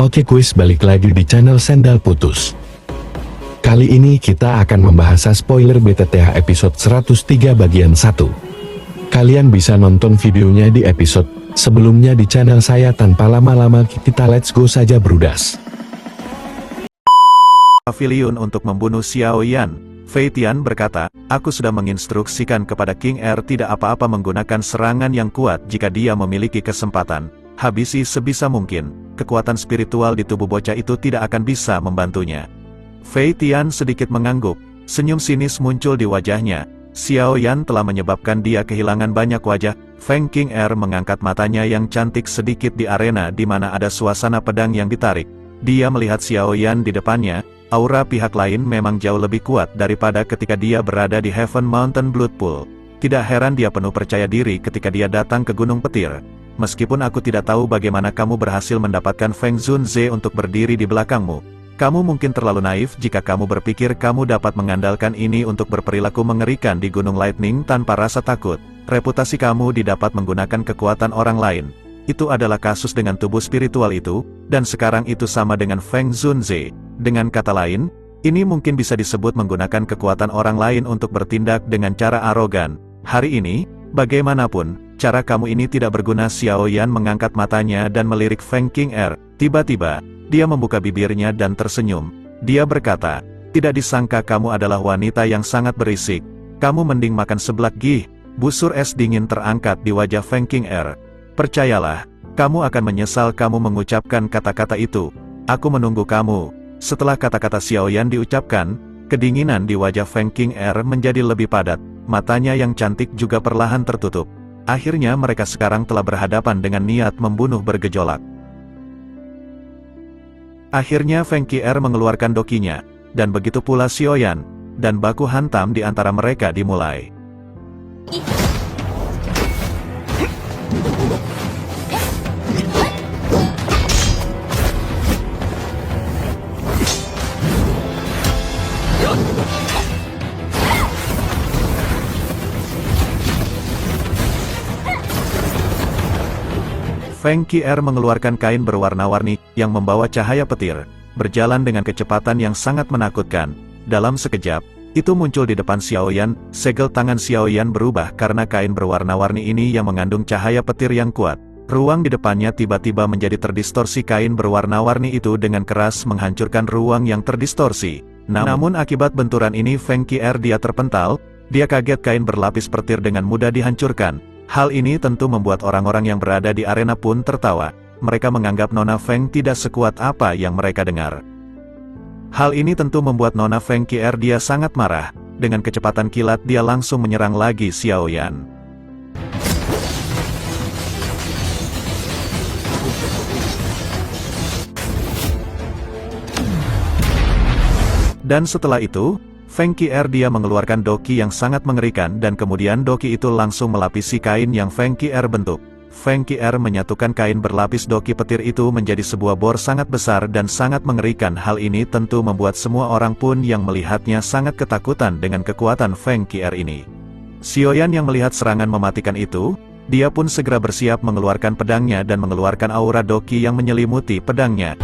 Oke guys, balik lagi di channel Sendal Putus. Kali ini kita akan membahas spoiler BTTH episode 103 bagian 1. Kalian bisa nonton videonya di episode sebelumnya di channel saya. Tanpa lama-lama kita let's go saja brudas. Pavilion untuk membunuh Xiao Yan. Fei Tian berkata, aku sudah menginstruksikan kepada King Er tidak apa-apa menggunakan serangan yang kuat jika dia memiliki kesempatan. Habisi sebisa mungkin, kekuatan spiritual di tubuh bocah itu tidak akan bisa membantunya. Fei Tian sedikit mengangguk, senyum sinis muncul di wajahnya. Xiao Yan telah menyebabkan dia kehilangan banyak wajah. Feng King Er mengangkat matanya yang cantik sedikit di arena di mana ada suasana pedang yang ditarik. Dia melihat Xiao Yan di depannya, aura pihak lain memang jauh lebih kuat daripada ketika dia berada di Heaven Mountain Blood Pool. Tidak heran dia penuh percaya diri ketika dia datang ke Gunung Petir. Meskipun aku tidak tahu bagaimana kamu berhasil mendapatkan Feng Zunze untuk berdiri di belakangmu. Kamu mungkin terlalu naif jika kamu berpikir kamu dapat mengandalkan ini untuk berperilaku mengerikan di Gunung Lightning tanpa rasa takut. Reputasi kamu didapat menggunakan kekuatan orang lain. Itu adalah kasus dengan tubuh spiritual itu, dan sekarang itu sama dengan Feng Zunze. Dengan kata lain, ini mungkin bisa disebut menggunakan kekuatan orang lain untuk bertindak dengan cara arogan. Hari ini, bagaimanapun, cara kamu ini tidak berguna. Xiao Yan mengangkat matanya dan melirik Feng King Er. Tiba-tiba, dia membuka bibirnya dan tersenyum. Dia berkata, tidak disangka kamu adalah wanita yang sangat berisik. Kamu mending makan seblak gih. Busur es dingin terangkat di wajah Feng King Er. Percayalah, kamu akan menyesal kamu mengucapkan kata-kata itu. Aku menunggu kamu. Setelah kata-kata Xiao Yan diucapkan, kedinginan di wajah Feng King Er menjadi lebih padat. Matanya yang cantik juga perlahan tertutup. Akhirnya mereka sekarang telah berhadapan dengan niat membunuh bergejolak. Akhirnya Feng King Er mengeluarkan dokinya, dan begitu pula Xiao Yan, dan baku hantam di antara mereka dimulai. Feng King Er mengeluarkan kain berwarna-warni, yang membawa cahaya petir, berjalan dengan kecepatan yang sangat menakutkan. Dalam sekejap, itu muncul di depan Xiao Yan. Segel tangan Xiao Yan berubah karena kain berwarna-warni ini yang mengandung cahaya petir yang kuat. Ruang di depannya tiba-tiba menjadi terdistorsi. Kain berwarna-warni itu dengan keras menghancurkan ruang yang terdistorsi. Namun akibat benturan ini Feng King Er dia terpental, dia kaget kain berlapis petir dengan mudah dihancurkan. Hal ini tentu membuat orang-orang yang berada di arena pun tertawa. Mereka menganggap Nona Feng tidak sekuat apa yang mereka dengar. Hal ini tentu membuat Nona Feng King Er dia sangat marah. Dengan kecepatan kilat dia langsung menyerang lagi Xiao Yan. Dan setelah itu, Feng King Er dia mengeluarkan doki yang sangat mengerikan dan kemudian doki itu langsung melapisi kain yang Feng King Er bentuk. Feng King Er menyatukan kain berlapis doki petir itu menjadi sebuah bor sangat besar dan sangat mengerikan. Hal ini tentu membuat semua orang pun yang melihatnya sangat ketakutan dengan kekuatan Feng King Er ini. Xiao Yan yang melihat serangan mematikan itu, dia pun segera bersiap mengeluarkan pedangnya dan mengeluarkan aura doki yang menyelimuti pedangnya.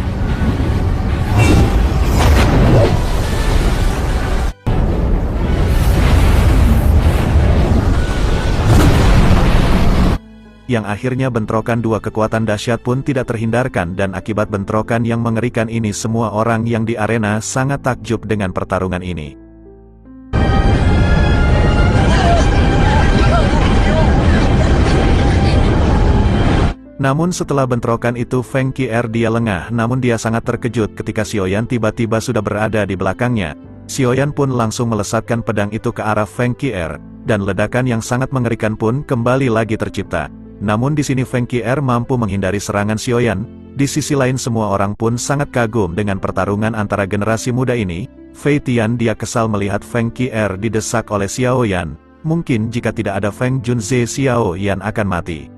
Yang akhirnya bentrokan dua kekuatan dahsyat pun tidak terhindarkan dan akibat bentrokan yang mengerikan ini semua orang yang di arena sangat takjub dengan pertarungan ini. Namun setelah bentrokan itu Feng King Er dia lengah, namun dia sangat terkejut ketika Xiao Yan tiba-tiba sudah berada di belakangnya. Xiao Yan pun langsung melesatkan pedang itu ke arah Feng King Er, dan ledakan yang sangat mengerikan pun kembali lagi tercipta. Namun di sini Feng King Er mampu menghindari serangan Xiao Yan. Di sisi lain semua orang pun sangat kagum dengan pertarungan antara generasi muda ini. Fei Tian dia kesal melihat Feng King Er didesak oleh Xiao Yan. Mungkin jika tidak ada Feng Zunze Xiao Yan akan mati.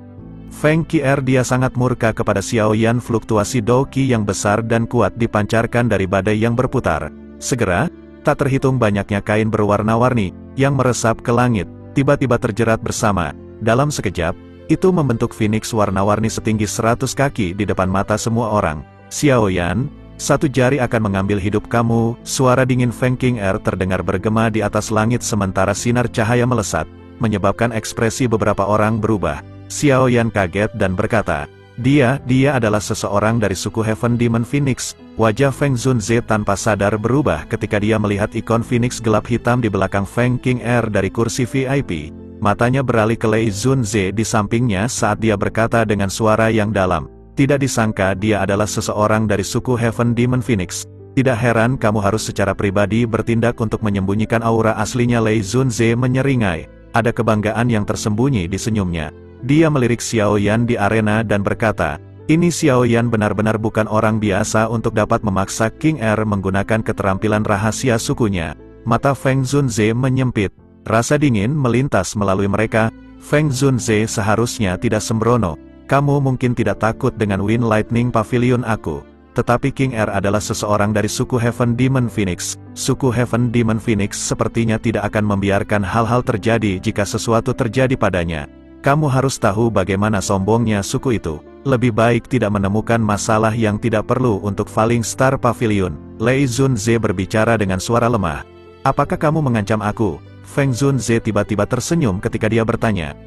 Feng King Er dia sangat murka kepada Xiao Yan. Fluktuasi doki yang besar dan kuat dipancarkan dari badai yang berputar. Segera, tak terhitung banyaknya kain berwarna-warni yang meresap ke langit, tiba-tiba terjerat bersama. Dalam sekejap, itu membentuk Phoenix warna-warni setinggi 100 kaki di depan mata semua orang. Xiaoyan, satu jari akan mengambil hidup kamu." Suara dingin Feng Qing'er terdengar bergema di atas langit sementara sinar cahaya melesat, menyebabkan ekspresi beberapa orang berubah. Xiaoyan kaget dan berkata, Dia adalah seseorang dari suku Heaven Demon Phoenix." Wajah Feng Zunze tanpa sadar berubah ketika dia melihat ikon Phoenix gelap hitam di belakang Feng Qing'er dari kursi VIP. Matanya beralih ke Lei Zunze di sampingnya saat dia berkata dengan suara yang dalam, "Tidak disangka dia adalah seseorang dari suku Heaven Demon Phoenix. Tidak heran kamu harus secara pribadi bertindak untuk menyembunyikan aura aslinya." Lei Zunze menyeringai, ada kebanggaan yang tersembunyi di senyumnya. Dia melirik Xiaoyan di arena dan berkata, "Ini Xiaoyan benar-benar bukan orang biasa untuk dapat memaksa Qing'er menggunakan keterampilan rahasia sukunya." Mata Feng Zunze menyempit. Rasa dingin melintas melalui mereka. Feng Zunze seharusnya tidak sembrono. "Kamu mungkin tidak takut dengan Wind Lightning Pavilion aku. Tetapi Qing'er adalah seseorang dari suku Heaven Demon Phoenix. Suku Heaven Demon Phoenix sepertinya tidak akan membiarkan hal-hal terjadi jika sesuatu terjadi padanya. Kamu harus tahu bagaimana sombongnya suku itu. Lebih baik tidak menemukan masalah yang tidak perlu untuk Falling Star Pavilion." Lei Zunze berbicara dengan suara lemah. "Apakah kamu mengancam aku?" Feng Zunze tiba-tiba tersenyum ketika dia bertanya.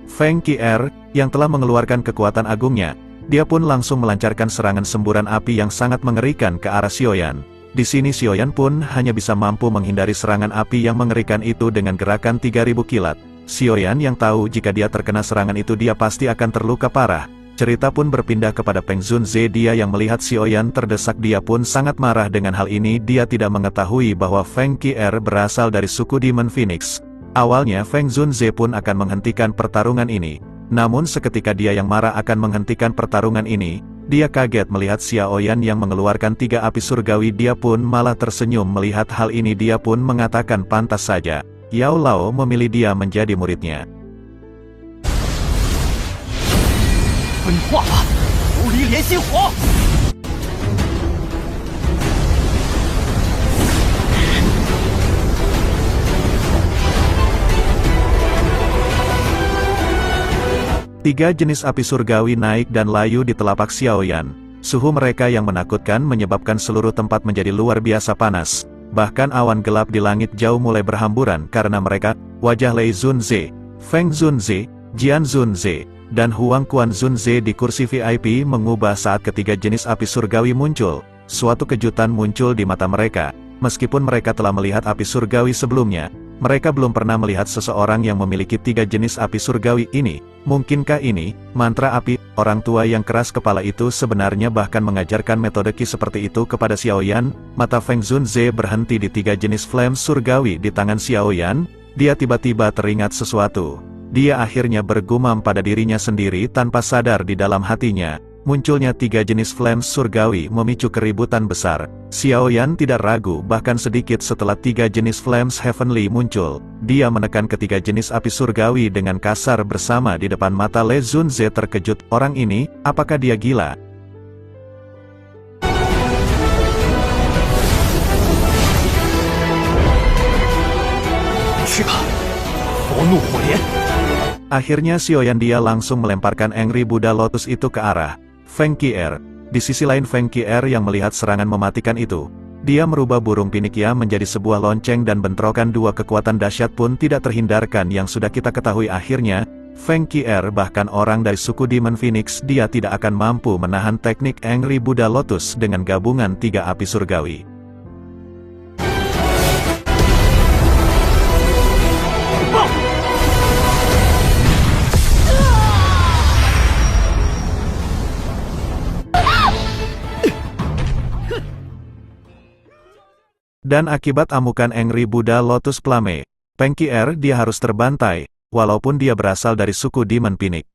Feng Qing'er, yang telah mengeluarkan kekuatan agungnya, dia pun langsung melancarkan serangan semburan api yang sangat mengerikan ke arah Xiaoyan. Di sini Xiaoyan pun hanya bisa mampu menghindari serangan api yang mengerikan itu dengan gerakan 3000 kilat. Xiaoyan yang tahu jika dia terkena serangan itu dia pasti akan terluka parah. Cerita pun berpindah kepada Feng Zunze. Dia yang melihat Xiaoyan terdesak, dia pun sangat marah dengan hal ini. Dia tidak mengetahui bahwa Feng Qing'er berasal dari suku Demon Phoenix. Awalnya Feng Zunze pun akan menghentikan pertarungan ini. Namun seketika dia yang marah akan menghentikan pertarungan ini, dia kaget melihat Xiaoyan yang mengeluarkan 3 api surgawi. Dia pun malah tersenyum melihat hal ini. Dia pun mengatakan pantas saja Yao Lao memilih dia menjadi muridnya. 分化吧，琉璃莲心火！ 3 jenis api surgawi naik dan layu di telapak Xiaoyan. Suhu mereka yang menakutkan menyebabkan seluruh tempat menjadi luar biasa panas. Bahkan awan gelap di langit jauh mulai berhamburan karena mereka. Wajah Lei Zunze, Feng Zunze, Jian Zunze, dan Huang Quan Zunze di kursi VIP mengubah saat ketiga jenis api surgawi muncul. Suatu kejutan muncul di mata mereka. Meskipun mereka telah melihat api surgawi sebelumnya, mereka belum pernah melihat seseorang yang memiliki 3 jenis api surgawi ini. Mungkinkah ini mantra api? Orang tua yang keras kepala itu sebenarnya bahkan mengajarkan metode Qi seperti itu kepada Xiaoyan. Mata Feng Zunze berhenti di 3 jenis flame surgawi di tangan Xiaoyan. Dia tiba-tiba teringat sesuatu. Dia akhirnya bergumam pada dirinya sendiri tanpa sadar di dalam hatinya. Munculnya 3 jenis flames surgawi memicu keributan besar. Xiaoyan tidak ragu bahkan sedikit setelah 3 jenis flames heavenly muncul. Dia menekan ketiga jenis api surgawi dengan kasar bersama di depan mata Lei Zunze terkejut. Orang ini, apakah dia gila? Akhirnya Xiaoyan dia langsung melemparkan Angry Buddha Lotus itu ke arah Feng Qing'er. Di sisi lain Feng Qing'er yang melihat serangan mematikan itu, dia merubah burung pinikya menjadi sebuah lonceng dan bentrokan 2 kekuatan dahsyat pun tidak terhindarkan yang sudah kita ketahui. Akhirnya, Feng Qing'er bahkan orang dari suku Demon Phoenix dia tidak akan mampu menahan teknik Angry Buddha Lotus dengan gabungan 3 api surgawi. Dan akibat amukan Angry Buddha Lotus Flame, Feng Qing'er dia harus terbantai, walaupun dia berasal dari suku Demon Phoenix.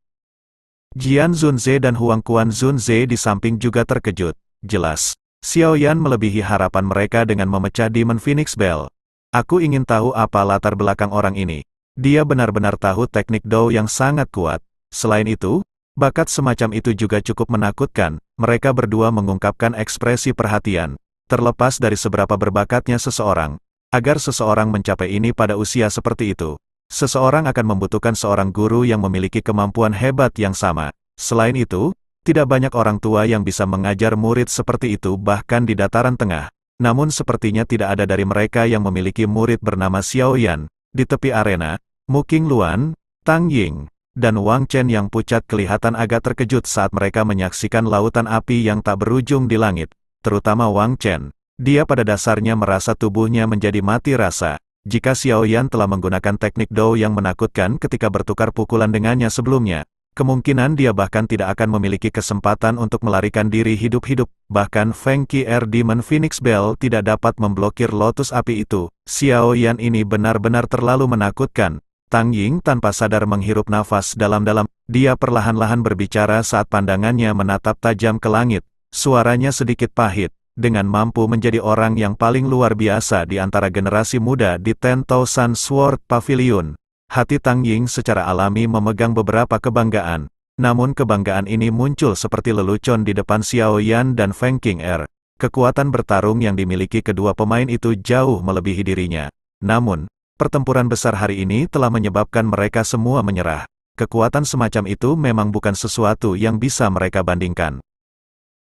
Jian Zunze dan Huang Quan Zunze di samping juga terkejut. Jelas, Xiaoyan melebihi harapan mereka dengan memecah Demon Phoenix Bell. Aku ingin tahu apa latar belakang orang ini. Dia benar-benar tahu teknik Dao yang sangat kuat. Selain itu, bakat semacam itu juga cukup menakutkan. Mereka berdua mengungkapkan ekspresi perhatian. Terlepas dari seberapa berbakatnya seseorang, agar seseorang mencapai ini pada usia seperti itu, seseorang akan membutuhkan seorang guru yang memiliki kemampuan hebat yang sama. Selain itu, Tidak banyak orang tua yang bisa mengajar murid seperti itu bahkan di dataran tengah. Namun sepertinya tidak ada dari mereka yang memiliki murid bernama Xiao Yan. Di tepi arena, Mu Qingluan, Tang Ying, dan Wang Chen yang pucat kelihatan agak terkejut saat mereka menyaksikan lautan api yang tak berujung di langit, terutama Wang Chen. Dia pada dasarnya merasa tubuhnya menjadi mati rasa. Jika Xiao Yan telah menggunakan teknik Dou yang menakutkan ketika bertukar pukulan dengannya sebelumnya, kemungkinan dia bahkan tidak akan memiliki kesempatan untuk melarikan diri hidup-hidup. Bahkan Feng Qi Demon Phoenix Bell tidak dapat memblokir lotus api itu. Xiao Yan ini benar-benar terlalu menakutkan. Tang Ying tanpa sadar menghirup nafas dalam-dalam. Dia perlahan-lahan berbicara saat pandangannya menatap tajam ke langit. Suaranya sedikit pahit. Dengan mampu menjadi orang yang paling luar biasa di antara generasi muda di 10,000 Sword Pavilion, hati Tang Ying secara alami memegang beberapa kebanggaan. Namun kebanggaan ini muncul seperti lelucon di depan Xiao Yan dan Feng Qing'er. Kekuatan bertarung yang dimiliki kedua pemain itu jauh melebihi dirinya. Namun, pertempuran besar hari ini telah menyebabkan mereka semua menyerah. Kekuatan semacam itu memang bukan sesuatu yang bisa mereka bandingkan.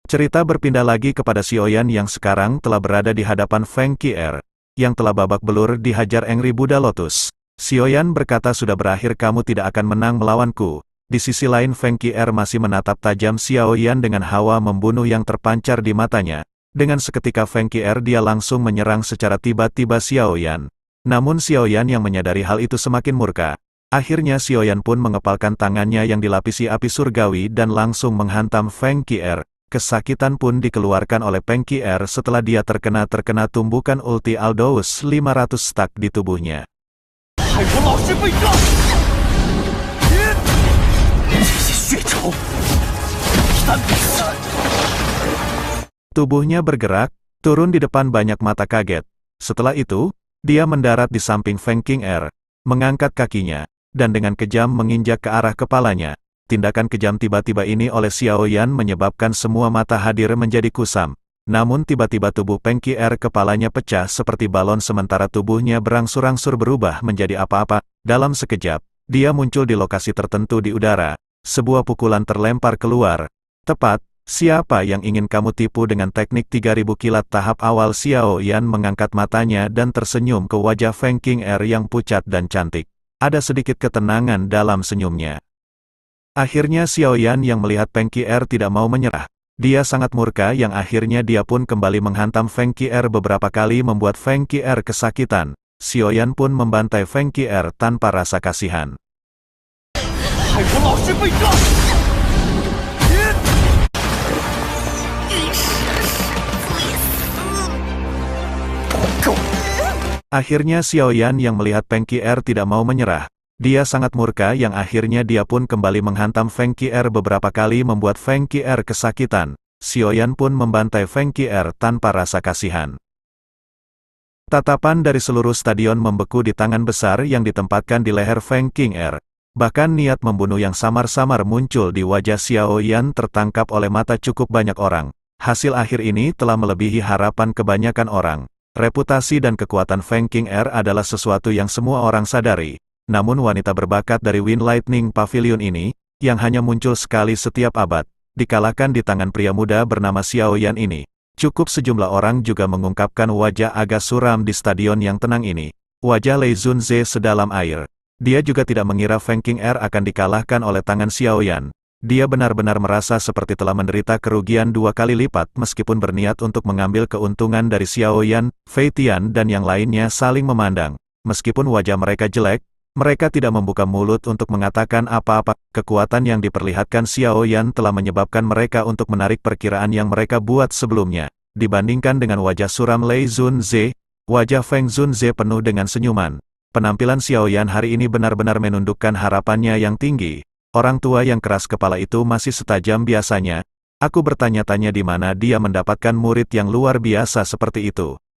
Cerita berpindah lagi kepada Xiao Yan yang sekarang telah berada di hadapan Feng Qing'er, yang telah babak belur dihajar Angry Buddha Lotus. Xiao Yan berkata, sudah berakhir, kamu tidak akan menang melawanku. Di sisi lain Feng Qing'er masih menatap tajam Xiao Yan dengan hawa membunuh yang terpancar di matanya. Dengan seketika Feng Qing'er dia langsung menyerang secara tiba-tiba Xiao Yan. Namun Xiao Yan yang menyadari hal itu semakin murka. Akhirnya Xiao Yan pun mengepalkan tangannya yang dilapisi api surgawi dan langsung menghantam Feng Qing'er. Kesakitan pun dikeluarkan oleh Feng Qing'er setelah dia terkena tumbukan ulti Aldous 500 stuck di tubuhnya. Tubuhnya bergerak, turun di depan banyak mata kaget. Setelah itu, dia mendarat di samping Feng Qing'er, mengangkat kakinya, dan dengan kejam menginjak ke arah kepalanya. Tindakan kejam tiba-tiba ini oleh Xiao Yan menyebabkan semua mata hadir menjadi kusam. Namun tiba-tiba tubuh Feng Qing'er kepalanya pecah seperti balon sementara tubuhnya berangsur-angsur berubah menjadi apa-apa. Dalam sekejap, dia muncul di lokasi tertentu di udara. Sebuah pukulan terlempar keluar. Tepat. Siapa yang ingin kamu tipu dengan teknik 3000 kilat tahap awal? Xiao Yan mengangkat matanya dan tersenyum ke wajah Feng Qing'er yang pucat dan cantik. Ada sedikit ketenangan dalam senyumnya. Akhirnya Xiao Yan yang melihat Feng Qing'er tidak mau menyerah. Dia sangat murka yang akhirnya dia pun kembali menghantam Feng Qing'er beberapa kali membuat Feng Qing'er kesakitan. Xiao Yan pun membantai Feng Qing'er tanpa rasa kasihan. Akhirnya Xiao Yan yang melihat Feng Qing'er tidak mau menyerah. Dia sangat murka yang akhirnya dia pun kembali menghantam Feng Qing'er beberapa kali membuat Feng Qing'er kesakitan. Xiao Yan pun membantai Feng Qing'er tanpa rasa kasihan. Tatapan dari seluruh stadion membeku di tangan besar yang ditempatkan di leher Feng Qing'er. Bahkan niat membunuh yang samar-samar muncul di wajah Xiao Yan tertangkap oleh mata cukup banyak orang. Hasil akhir ini telah melebihi harapan kebanyakan orang. Reputasi dan kekuatan Feng Qing'er adalah sesuatu yang semua orang sadari. Namun wanita berbakat dari Wind Lightning Pavilion ini, yang hanya muncul sekali setiap abad, dikalahkan di tangan pria muda bernama Xiao Yan ini. Cukup sejumlah orang juga mengungkapkan wajah agak suram di stadion yang tenang ini. Wajah Lei Zunze sedalam air. Dia juga tidak mengira Feng Qing'er akan dikalahkan oleh tangan Xiao Yan. Dia benar-benar merasa seperti telah menderita kerugian 2 kali lipat meskipun berniat untuk mengambil keuntungan dari Xiao Yan, Fei Tian dan yang lainnya saling memandang. Meskipun wajah mereka jelek, mereka tidak membuka mulut untuk mengatakan apa-apa. Kekuatan yang diperlihatkan Xiao Yan telah menyebabkan mereka untuk menarik perkiraan yang mereka buat sebelumnya. Dibandingkan dengan wajah suram Lei Zunze, wajah Feng Zunze penuh dengan senyuman. Penampilan Xiao Yan hari ini benar-benar menundukkan harapannya yang tinggi. Orang tua yang keras kepala itu masih setajam biasanya. Aku bertanya-tanya di mana dia mendapatkan murid yang luar biasa seperti itu.